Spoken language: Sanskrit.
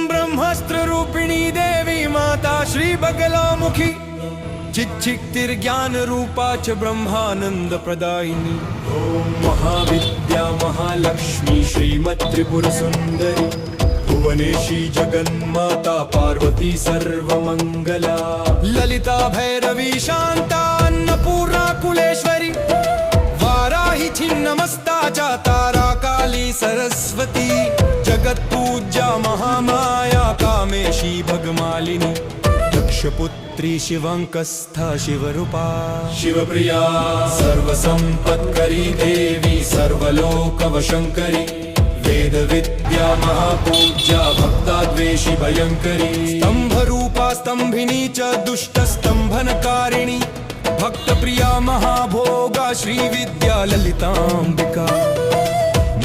ब्रह्मास्त्र रूपिणी देवी माता श्री बगलामुखी चिच्चिक्तिर्ज्ञान रूपा च ब्रह्मानंद प्रदायिनी महाविद्या महालक्ष्मी श्रीमत्त्रिपुर सुंदरी भुवनेशी जगन्माता पार्वती सर्वमंगला ललिता भैरवी शांता अन्नपूर्णा कुलेश्वरी वाराही छिन्नमस्ता तारा काली सरस्वती जगत पूज्या महामाया कामेशी भगमालिनी दक्षपुत्री शिवंकस्था शिवरूपा शिवप्रिया सर्वसंपत्करी देवी सर्वलोकवशंकरी वेद विद्या महापूज्या भक्ताद्वेषी भयंकरी स्तंभरूपा स्तंभिनी च दुष्ट स्तंभनकारिणी भक्त प्रिया महाभोगा श्री विद्या ललितांबिका